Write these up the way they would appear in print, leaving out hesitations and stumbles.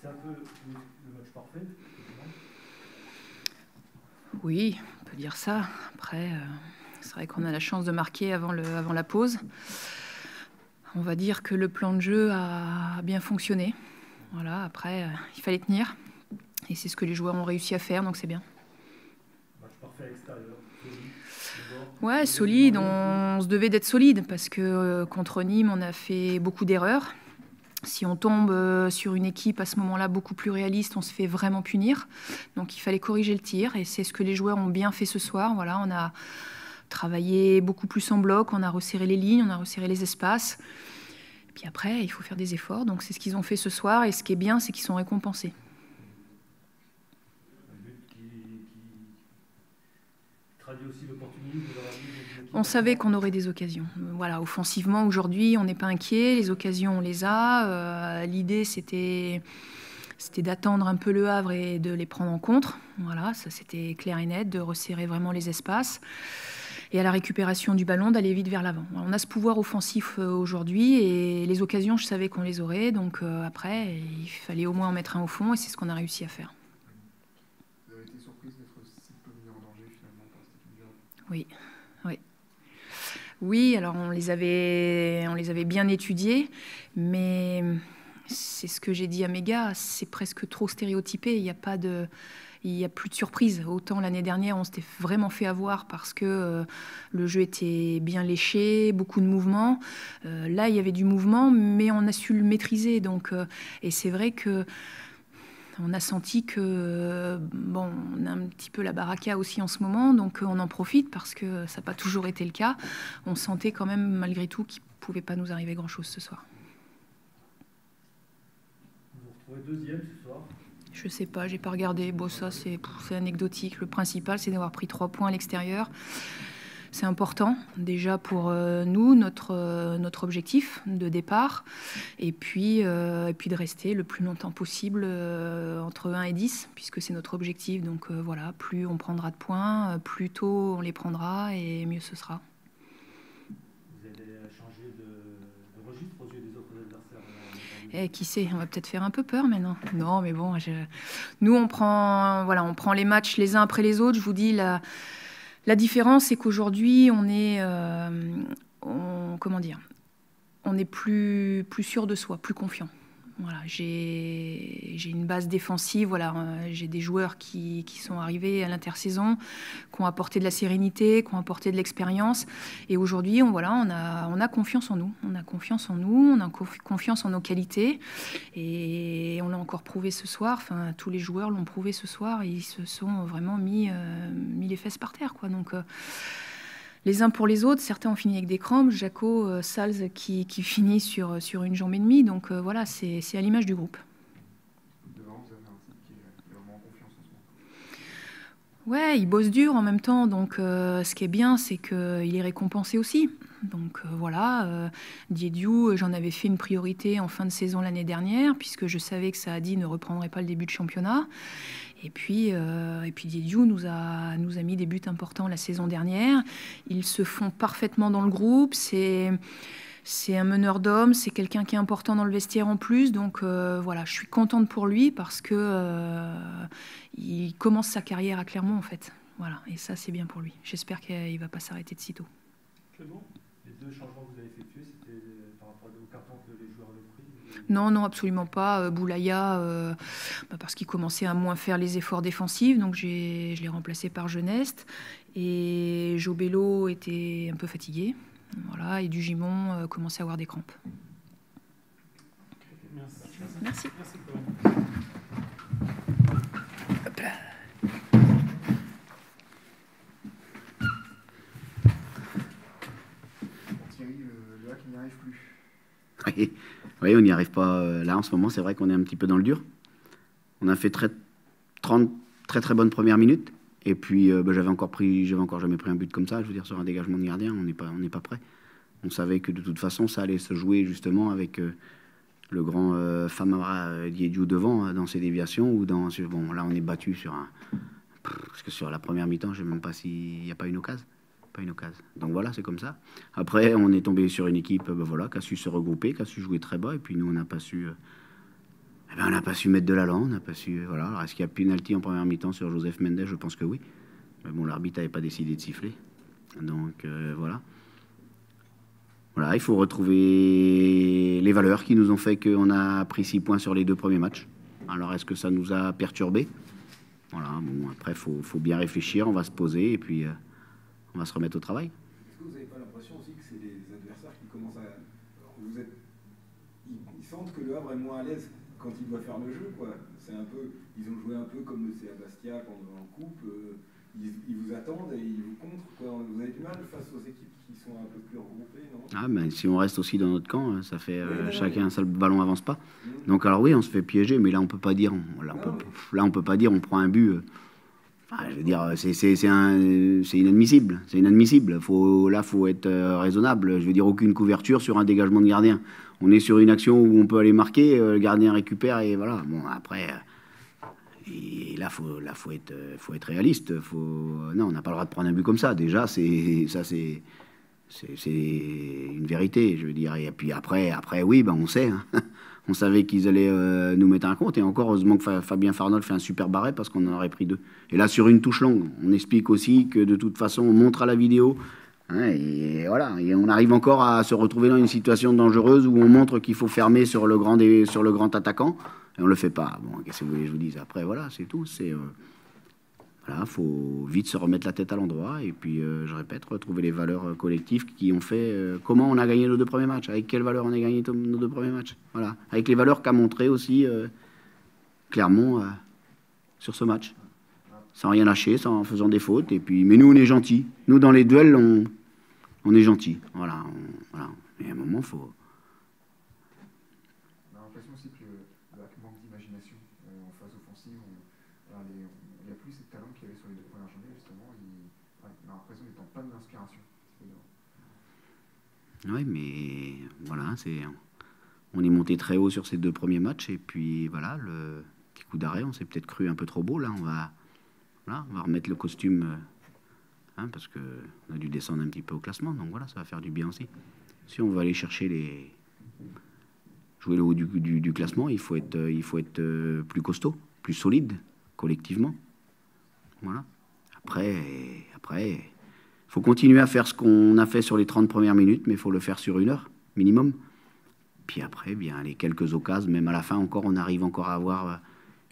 un peu le match parfait. Oui, on peut dire ça. Après, c'est vrai qu'on a la chance de marquer avant la pause. On va dire que le plan de jeu a bien fonctionné. Voilà, après, il fallait tenir. Et c'est ce que les joueurs ont réussi à faire, donc c'est bien. Match parfait à l'extérieur, solide. Ouais, solide. On se devait d'être solide parce que contre Nîmes, on a fait beaucoup d'erreurs. Si on tombe sur une équipe à ce moment-là beaucoup plus réaliste, on se fait vraiment punir. Donc il fallait corriger le tir et c'est ce que les joueurs ont bien fait ce soir. Voilà, on a travaillé beaucoup plus en bloc, on a resserré les lignes, on a resserré les espaces. Et puis après, il faut faire des efforts. Donc c'est ce qu'ils ont fait ce soir et ce qui est bien, c'est qu'ils sont récompensés. Un but qui traduit aussi l'opportunisme de leur avis. On savait qu'on aurait des occasions. Voilà, offensivement, aujourd'hui, on n'est pas inquiet. Les occasions, on les a. L'idée, c'était d'attendre un peu le Havre et de les prendre en contre. Voilà, ça c'était clair et net, de resserrer vraiment les espaces. Et à la récupération du ballon, d'aller vite vers l'avant. On a ce pouvoir offensif aujourd'hui et les occasions, je savais qu'on les aurait. Donc après, il fallait au moins en mettre un au fond et c'est ce qu'on a réussi à faire. Vous avez été surprise d'être si peu mis en danger finalement par cette équipe du Havre ? Oui, oui. Oui, alors on les avait bien étudiés, mais c'est ce que j'ai dit à mes gars, c'est presque trop stéréotypé, il n'y a plus de surprise. Autant l'année dernière, on s'était vraiment fait avoir parce que le jeu était bien léché, beaucoup de mouvements. Là, il y avait du mouvement, mais on a su le maîtriser. Donc, et c'est vrai que on a senti que, bon, on a un petit peu la baraka aussi en ce moment, donc on en profite parce que ça n'a pas toujours été le cas. On sentait quand même, malgré tout, qu'il ne pouvait pas nous arriver grand-chose ce soir. Vous vous retrouvez deuxième ce soir. Je sais pas, j'ai pas regardé. Bon, ça, c'est anecdotique. Le principal, c'est d'avoir pris 3 points à l'extérieur. C'est important, déjà pour nous, notre objectif de départ, et puis de rester le plus longtemps possible entre 1 et 10, puisque c'est notre objectif. Donc voilà, plus on prendra de points, plus tôt on les prendra, et mieux ce sera. Vous allez changer de registre aux yeux des autres adversaires. Et qui sait, on va peut-être faire un peu peur maintenant. Non, mais bon, nous, on prend les matchs les uns après les autres. Je vous dis, la différence, c'est qu'aujourd'hui, on est plus sûr de soi, plus confiant. Voilà, j'ai une base défensive. Voilà, j'ai des joueurs qui sont arrivés à l'intersaison, qui ont apporté de la sérénité, qui ont apporté de l'expérience. Et aujourd'hui, on a confiance en nous. On a confiance en nous, on a confiance en nos qualités. Et on l'a encore prouvé ce soir. Enfin, tous les joueurs l'ont prouvé ce soir. Ils se sont vraiment mis les fesses par terre, quoi. Donc les uns pour les autres, certains ont fini avec des crampes. Jaco, Sals qui finit sur une jambe et demie. Donc voilà, c'est à l'image du groupe. Devant, vous avez un type qui est vraiment en confiance en ce moment. Ouais, il bosse dur en même temps. Donc ce qui est bien, c'est qu'il est récompensé aussi. Donc voilà, Diédiou, j'en avais fait une priorité en fin de saison l'année dernière, puisque je savais que Saadi ne reprendrait pas le début de championnat. Et puis Diédiou nous a mis des buts importants la saison dernière. Ils se font parfaitement dans le groupe. C'est un meneur d'hommes, c'est quelqu'un qui est important dans le vestiaire en plus. Donc voilà, je suis contente pour lui parce que il commence sa carrière à Clermont en fait. Voilà, et ça c'est bien pour lui. J'espère qu'il ne va pas s'arrêter de sitôt. Clément, les 2 changements que vous avez effectués, c'était par rapport au carton que les joueurs avaient pris? Non, absolument pas. Boulaya, parce qu'il commençait à moins faire les efforts défensifs, donc je l'ai remplacé par Jeuneste. Et Jobello était un peu fatigué. Voilà, et Dugimon commençait à avoir des crampes. Merci. Hop là. Thierry, le hack n'y arrive plus. Oui, on n'y arrive pas. Là, en ce moment, c'est vrai qu'on est un petit peu dans le dur. On a fait 30 très bonnes premières minutes. Et puis, j'avais encore jamais pris un but comme ça. Je veux dire, sur un dégagement de gardien, on n'est pas prêt. On savait que de toute façon, ça allait se jouer justement avec le grand Famara Diédiou devant, dans ses déviations. Bon, là, on est battu sur un... Parce que sur la première mi-temps, je ne sais même pas s'il n'y a pas une occasion. Donc voilà, c'est comme ça. Après, on est tombé sur une équipe qui a su se regrouper, qui a su jouer très bas, et puis nous, on n'a pas su Ben, on n'a pas su mettre de l'allant, on n'a pas su... Voilà. Alors, est-ce qu'il y a penalty en première mi-temps sur Joseph Mendes? Je pense que oui. Mais bon, l'arbitre n'avait pas décidé de siffler. Donc, voilà. Voilà, il faut retrouver les valeurs qui nous ont fait qu'on a pris 6 points sur les 2 premiers matchs. Alors, est-ce que ça nous a perturbés? Voilà, bon, après, faut bien réfléchir, on va se poser et puis on va se remettre au travail. Est-ce que vous n'avez pas l'impression aussi que c'est les adversaires qui commencent à... Ils sentent que le Havre est moins à l'aise quand il doit faire le jeu, quoi. C'est un peu... Ils ont joué un peu comme le CA Bastia en coupe. Ils vous attendent et ils vous contrent, quoi. Vous avez du mal face aux équipes qui sont un peu plus regroupées, non? Ah, ben, si on reste aussi dans notre camp, ça fait chacun un seul ballon avance pas. Donc alors oui, on se fait piéger, mais là on peut pas dire, on peut pas dire on prend un but. Enfin, je veux dire, c'est inadmissible, c'est inadmissible. Là, faut être raisonnable. Je veux dire, aucune couverture sur un dégagement de gardien. On est sur une action où on peut aller marquer, le gardien récupère et voilà. Bon, après, et là, faut être réaliste. Non, on n'a pas le droit de prendre un but comme ça. Déjà, c'est une vérité, je veux dire. Et puis après, oui, ben on sait. Hein. On savait qu'ils allaient nous mettre un compte. Et encore, heureusement que Fabien Farnol fait un super barret parce qu'on en aurait pris 2. Et là, sur une touche longue, on explique aussi que de toute façon, on montre à la vidéo. Hein, et voilà. Et on arrive encore à se retrouver dans une situation dangereuse où on montre qu'il faut fermer sur le grand attaquant. Et on le fait pas. Bon, qu'est-ce que vous voulez que je vous dise? Après, voilà, c'est tout. Voilà, faut vite se remettre la tête à l'endroit et puis, je répète, retrouver les valeurs collectives qui ont fait comment on a gagné nos 2 premiers matchs, avec quelles valeurs on a gagné nos 2 premiers matchs. Voilà, avec les valeurs qu'a montré aussi Clermont sur ce match, sans rien lâcher, en faisant des fautes. Et puis, mais nous, on est gentils. Nous, dans les duels, on est gentils. Voilà, voilà. Mais à un moment, faut. On a l'impression aussi que le manque d'imagination en phase offensive. Il n'y a plus ce talent qu'il y avait sur les 2 premières journées, justement. On a l'impression d'être en panne d'inspiration. Oui, mais voilà, on est monté très haut sur ces 2 premiers matchs. Et puis voilà, le petit coup d'arrêt, on s'est peut-être cru un peu trop beau. Là, on va remettre le costume, hein, parce qu'on a dû descendre un petit peu au classement. Donc voilà, ça va faire du bien aussi. Si on veut aller chercher jouer le haut du classement, il faut être plus costaud, plus solide, collectivement. Voilà. Après, il faut continuer à faire ce qu'on a fait sur les 30 premières minutes, mais il faut le faire sur 1 heure, minimum. Puis après, bien, les quelques occasions, même à la fin encore, on arrive encore à avoir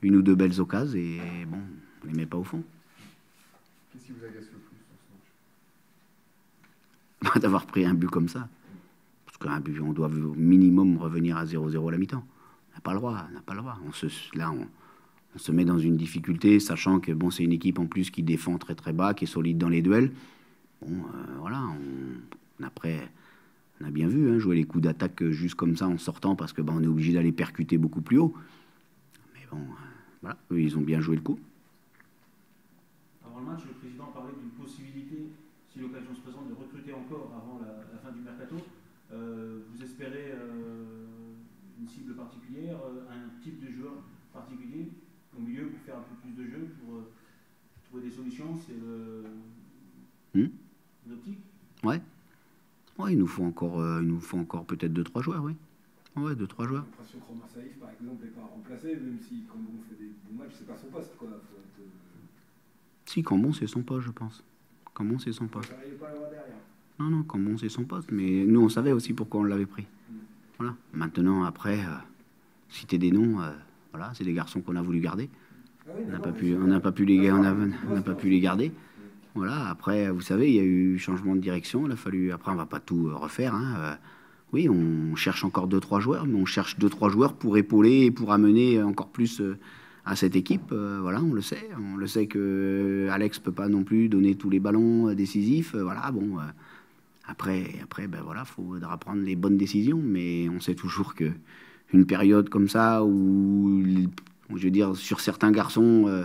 1 ou 2 belles occasions, et bon, on ne les met pas au fond. Qu'est-ce qui vous agace le plus dans ce match? D'avoir pris un but comme ça. Parce qu'un but, on doit au minimum revenir à 0-0 à la mi-temps. On n'a pas le droit, on se met dans une difficulté, sachant que bon, c'est une équipe en plus qui défend très très bas, qui est solide dans les duels. Bon, voilà, après, on a bien vu, hein, jouer les coups d'attaque juste comme ça en sortant, parce que on est obligé d'aller percuter beaucoup plus haut. Mais bon, voilà, eux, ils ont bien joué le coup. Avant le match, le président parlait d'une possibilité, si l'occasion se présente, de recruter encore avant la fin du mercato. Vous espérez une cible particulière, un type de joueur particulier au milieu pour faire un peu plus de jeu, pour trouver des solutions? C'est l'optique? Ouais. Ouais, il nous faut encore peut-être 2-3 joueurs, oui. Ouais, 2-3 joueurs. J'ai l'impression que Romain Saïf, par exemple, n'est pas remplacé, même si Cambon fait des bons matchs, c'est pas son poste, quoi. Si, Cambon, c'est son poste, je pense. Cambon, c'est son poste. Pas le derrière. Non, Cambon, c'est son poste, mais nous, on savait aussi pourquoi on l'avait pris. Voilà. Maintenant, après, citer des noms, voilà, c'est des garçons qu'on a voulu garder. On n'a pas pu les garder. Voilà. Après, vous savez, il y a eu changement de direction. Il a fallu. Après, on va pas tout refaire. Hein. Oui, on cherche encore 2-3 joueurs, mais on cherche 2-3 joueurs pour épauler et pour amener encore plus à cette équipe. Voilà, on le sait. On le sait que Alex peut pas non plus donner tous les ballons décisifs. Voilà, bon. Après, ben voilà, faudra prendre les bonnes décisions, mais on sait toujours que une période comme ça où, je veux dire, sur certains garçons,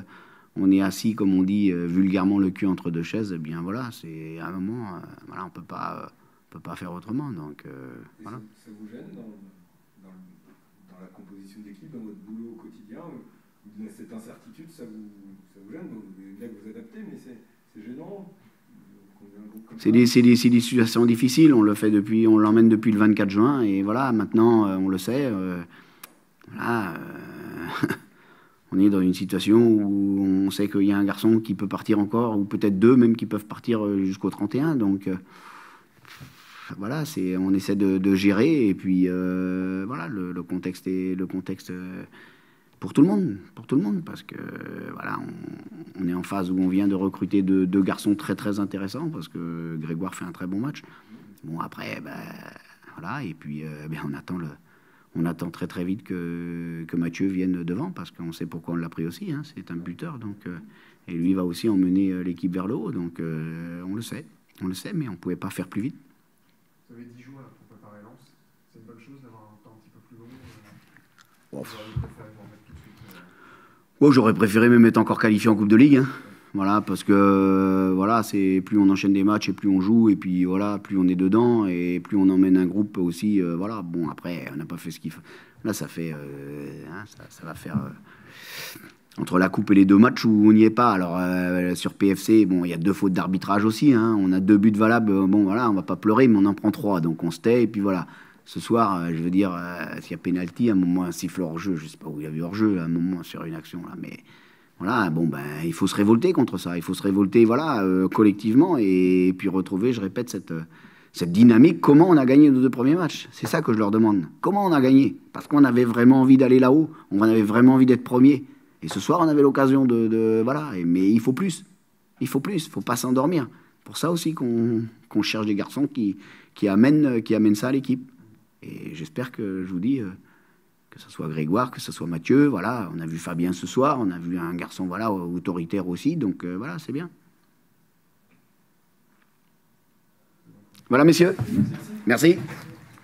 on est assis, comme on dit vulgairement, le cul entre 2 chaises. Eh bien voilà, c'est à un moment, voilà, on peut pas faire autrement. Donc voilà. Ça vous gêne dans la composition d'équipe, dans votre boulot au quotidien, cette incertitude, ça vous gêne? Là, vous adaptez, mais c'est gênant. C'est des situations difficiles. On l'emmène depuis le 24 juin et voilà. Maintenant, on le sait. Voilà, On est dans une situation où on sait qu'il y a un garçon qui peut partir encore, ou peut-être deux même qui peuvent partir jusqu'au 31. Donc voilà, on essaie de gérer. Et puis voilà, le contexte est pour tout le monde, parce que voilà, on est en phase où on vient de recruter deux garçons très très intéressants, parce que Grégoire fait un très bon match. Bon, après, voilà, et puis on attend très très vite que Mathieu vienne devant, parce qu'on sait pourquoi on l'a pris aussi, hein, c'est un buteur, donc, et lui va aussi emmener l'équipe vers le haut, donc on le sait, mais on ne pouvait pas faire plus vite. Vous avez 10 joueurs pour préparer Lens, c'est une bonne chose d'avoir un temps un petit peu plus long. J'aurais préféré même être encore qualifié en Coupe de Ligue, hein. Voilà, parce que voilà, c'est plus on enchaîne des matchs et plus on joue, et puis voilà, plus on est dedans et plus on emmène un groupe aussi. Voilà, bon, après, on n'a pas fait ce qu'il faut. Là, ça fait, ça va faire entre la coupe et les deux matchs où on n'y est pas. Alors sur PFC, bon, il y a 2 fautes d'arbitrage aussi, hein. On a 2 buts valables. Bon, voilà, on va pas pleurer, mais on en prend 3, donc on se tait et puis voilà. Ce soir, je veux dire, s'il y a pénalty, à un moment, un siffle hors-jeu, je sais pas où il y a eu hors-jeu, à un moment sur une action là, mais. Voilà, bon, il faut se révolter contre ça. Il faut se révolter, voilà, collectivement, et puis retrouver, je répète, cette dynamique. Comment on a gagné nos 2 premiers matchs? C'est ça que je leur demande. Comment on a gagné? Parce qu'on avait vraiment envie d'aller là-haut. On avait vraiment envie d'être premier. Et ce soir, on avait l'occasion voilà. Mais il faut plus. Il faut plus. Il ne faut pas s'endormir. Pour ça aussi qu'on cherche des garçons qui amènent ça à l'équipe. Et j'espère que, je vous dis... que ce soit Grégoire, que ce soit Mathieu, voilà, on a vu Fabien ce soir, on a vu un garçon, voilà, autoritaire aussi, donc voilà, c'est bien. Voilà, messieurs. Merci.